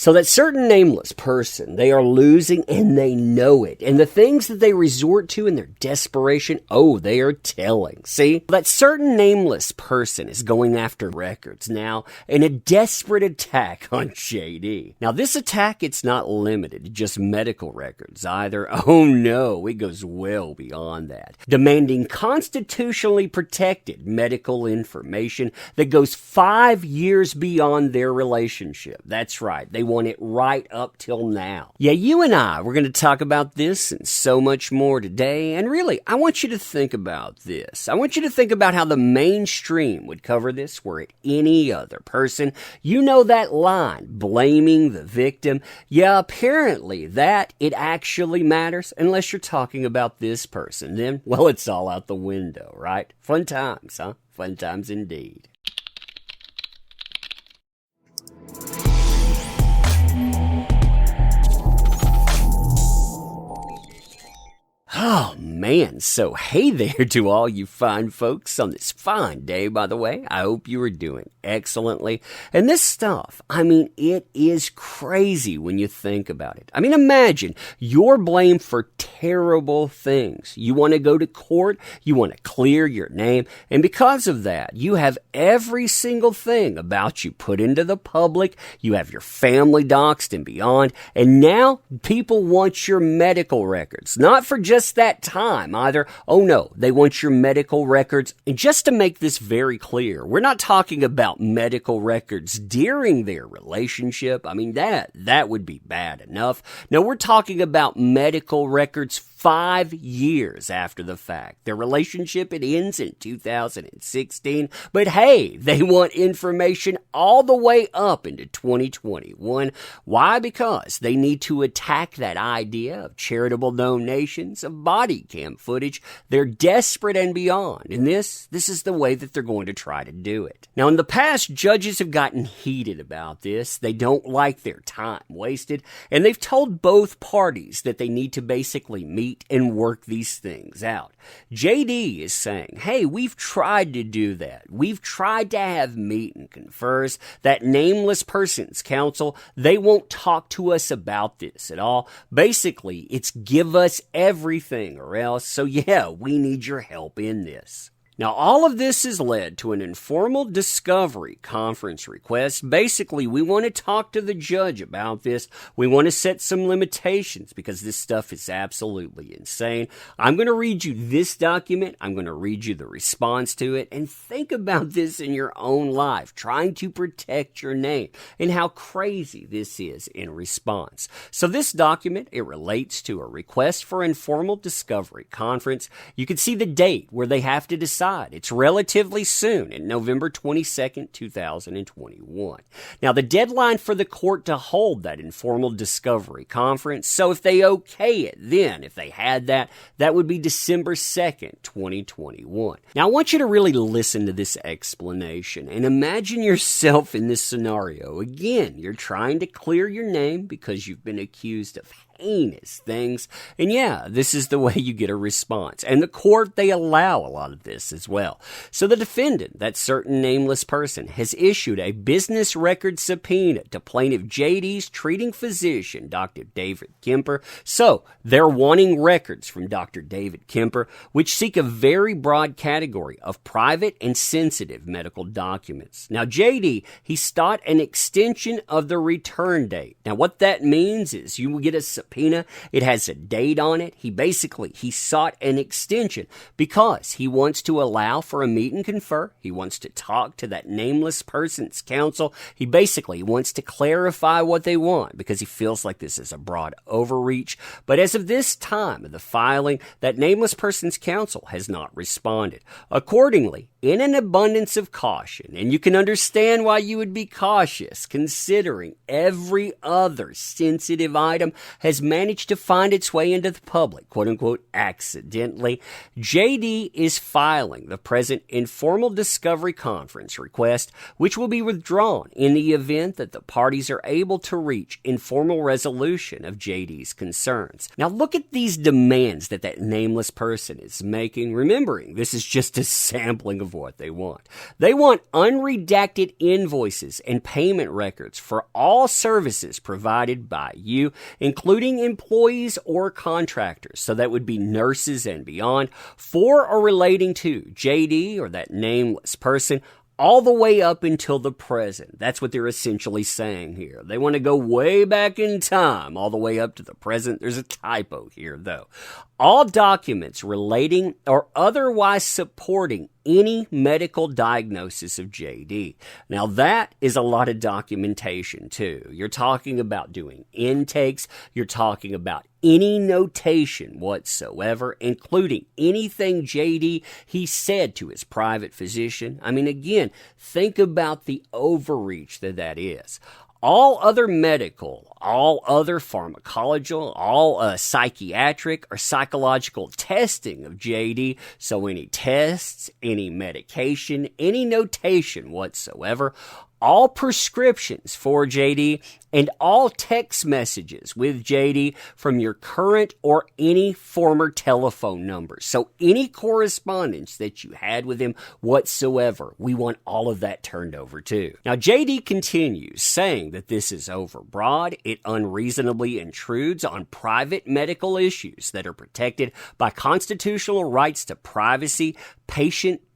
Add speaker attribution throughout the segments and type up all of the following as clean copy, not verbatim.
Speaker 1: So that certain nameless person, they are losing and they know it. And the things that they resort to in their desperation, oh, they are telling. See, that certain nameless person is going after records now in a desperate attack on JD. Now, this attack, it's not limited to just medical records either. Oh no, it goes well beyond that. Demanding constitutionally protected medical information that goes 5 years beyond their relationship. That's right. They want it right up till now. Yeah, you and I, we're going to talk about this and so much more today. And really, I want you to think about this. I want you to think about how the mainstream would cover this were it any other person. You know that line, blaming the victim. Yeah, apparently that it actually matters unless you're talking about this person. Then, well, it's all out the window, right? Fun times, huh? Fun times indeed. Oh, man. So, hey there to all you fine folks on this fine day, by the way. I hope you are doing excellently. And this stuff, I mean, it is crazy when you think about it. I mean, imagine you're blamed for terrible things. You want to go to court, you want to clear your name, and because of that, you have every single thing about you put into the public, you have your family doxxed and beyond, and now people want your medical records, not for just that time either. Oh no, they want your medical records. And just to make this very clear, we're not talking about medical records during their relationship. I mean, that would be bad enough. No, we're talking about medical records 5 years after the fact. Their relationship, it ends in 2016. But hey, they want information all the way up into 2021. Why? Because they need to attack that idea of charitable donations, of body cam footage. They're desperate and beyond. And this is the way that they're going to try to do it. Now, in the past, judges have gotten heated about this. They don't like their time wasted. And they've told both parties that they need to basically meet and work these things out. JD is saying, hey, we've tried to do that. We've tried to have meet and confers. That nameless person's counsel, they won't talk to us about this at all. Basically, it's give us everything or else. So yeah, we need your help in this. Now, all of this has led to an informal discovery conference request. Basically, we want to talk to the judge about this. We want to set some limitations because this stuff is absolutely insane. I'm going to read you this document. I'm going to read you the response to it. And think about this in your own life, trying to protect your name and how crazy this is in response. So this document, it relates to a request for informal discovery conference. You can see the date where they have to decide. It's relatively soon, in November 22nd, 2021. Now, the deadline for the court to hold that informal discovery conference, so if they okay it, then, if they had that, that would be December 2nd, 2021. Now, I want you to really listen to this explanation and imagine yourself in this scenario. Again, you're trying to clear your name because you've been accused of heinous things. And yeah, this is the way you get a response. And the court, they allow a lot of this as well. So the defendant, that certain nameless person, has issued a business record subpoena to plaintiff JD's treating physician, Dr. David Kemper. So they're wanting records from Dr. David Kemper, which seek a very broad category of private and sensitive medical documents. Now, JD, he sought an extension of the return date. Now, what that means is you will get a subpoena. It has a date on it. He sought an extension because he wants to allow for a meet and confer. He wants to talk to that nameless person's counsel. He basically wants to clarify what they want because he feels like this is a broad overreach. But as of this time of the filing, that nameless person's counsel has not responded. Accordingly, in an abundance of caution, and you can understand why you would be cautious considering every other sensitive item has managed to find its way into the public, quote unquote, accidentally, JD is filing the present informal discovery conference request, which will be withdrawn in the event that the parties are able to reach informal resolution of JD's concerns. Now look at these demands that nameless person is making, remembering this is just a sampling of what they want. They want unredacted invoices and payment records for all services provided by you, including employees or contractors. So that would be nurses and beyond, for or relating to JD or that nameless person, all the way up until the present. That's what they're essentially saying here. They want to go way back in time, all the way up to the present. There's a typo here, though. All documents relating or otherwise supporting any medical diagnosis of JD. Now, that is a lot of documentation, too. You're talking about doing intakes. You're talking about any notation whatsoever, including anything JD he said to his private physician. I mean, again, think about the overreach that is. All other medical, all other pharmacological, all psychiatric or psychological testing of JD, so any tests, any medication, any notation whatsoever, all prescriptions for JD, and all text messages with JD from your current or any former telephone numbers. So any correspondence that you had with him whatsoever, we want all of that turned over too. Now, JD continues saying that this is overbroad. It unreasonably intrudes on private medical issues that are protected by constitutional rights to privacy,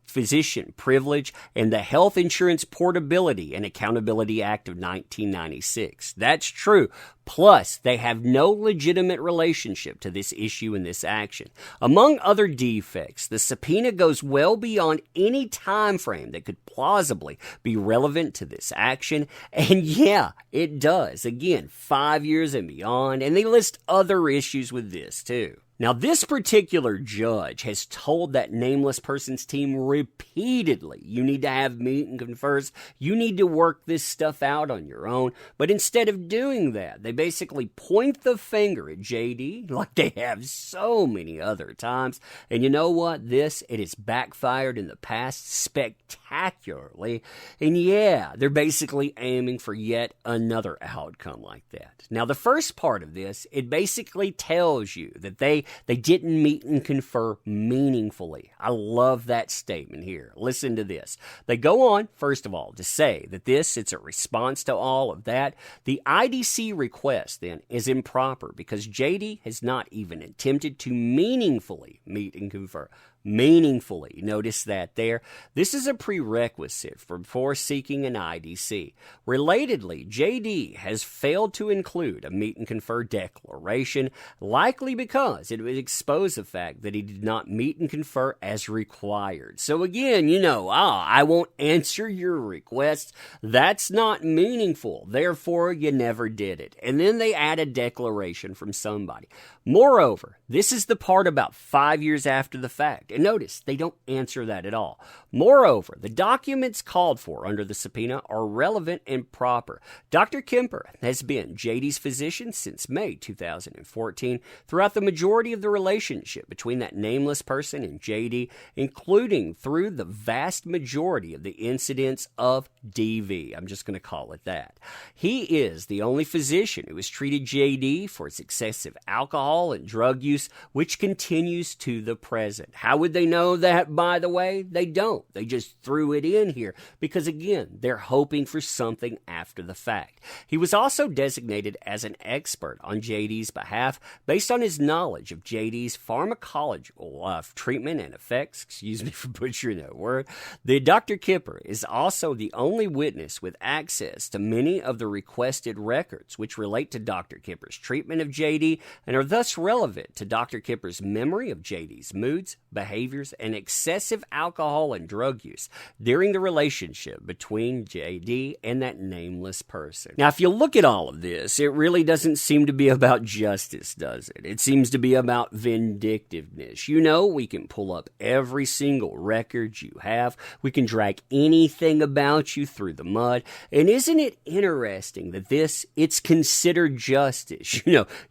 Speaker 1: physician privilege, and the Health Insurance Portability and Accountability Act of 1996. That's true. Plus, they have no legitimate relationship to this issue and this action. Among other defects, the subpoena goes well beyond any time frame that could plausibly be relevant to this action. And yeah, it does. Again, 5 years and beyond. And they list other issues with this too. Now, this particular judge has told that nameless person's team repeatedly, you need to have meet and confers, you need to work this stuff out on your own. But instead of doing that, they basically point the finger at JD like they have so many other times. And you know what? It has backfired in the past spectacularly. And yeah, they're basically aiming for yet another outcome like that. Now, the first part of this, it basically tells you that they didn't meet and confer meaningfully. I love that statement here. Listen to this. They go on, first of all, to say that it's a response to all of that. The IDC request, then, is improper because JD has not even attempted to meaningfully meet and confer. Meaningfully. Notice that there. This is a prerequisite before seeking an IDC. Relatedly, JD has failed to include a meet and confer declaration, likely because it would expose the fact that he did not meet and confer as required. So again, I won't answer your request. That's not meaningful. Therefore, you never did it. And then they add a declaration from somebody. Moreover, this is the part about 5 years after the fact. And notice, they don't answer that at all. Moreover, the documents called for under the subpoena are relevant and proper. Dr. Kemper has been JD's physician since May 2014 throughout the majority of the relationship between that nameless person and JD, including through the vast majority of the incidents of DV. I'm just going to call it that. He is the only physician who has treated JD for his excessive alcohol and drug use, which continues to the present. How would they know that, by the way? They don't. They just threw it in here because, again, they're hoping for something after the fact. He was also designated as an expert on JD's behalf based on his knowledge of JD's pharmacological treatment and effects. Excuse me for butchering that word. The Dr. Kipper is also the only witness with access to many of the requested records which relate to Dr. Kipper's treatment of JD and are thus relevant to Dr. Kipper's memory of JD's moods, behaviors, and excessive alcohol and drug use during the relationship between JD and that nameless person. Now, if you look at all of this, it really doesn't seem to be about justice, does it? It seems to be about vindictiveness. We can pull up every single record you have. We can drag anything about you through the mud. And isn't it interesting that it's considered justice?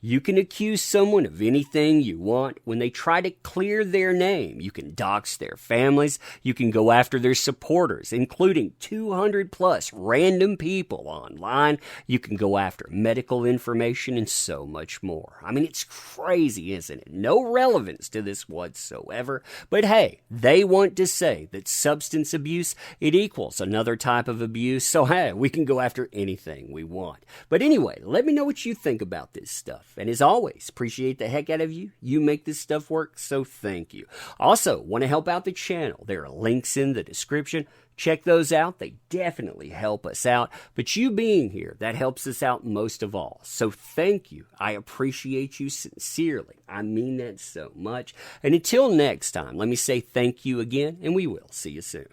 Speaker 1: You can accuse someone of anything you want when they try to clear their name name. You can dox their families. You can go after their supporters, including 200 plus random people online. You can go after medical information and so much more. I mean, it's crazy, isn't it? No relevance to this whatsoever. But hey, they want to say that substance abuse, it equals another type of abuse. So hey, we can go after anything we want. But anyway, let me know what you think about this stuff. And as always, appreciate the heck out of you. You make this stuff work, so thank you. Also, want to help out the channel? There are links in the description. Check those out. They definitely help us out. But you being here, that helps us out most of all. So thank you. I appreciate you sincerely. I mean that so much. And until next time, let me say thank you again, and we will see you soon.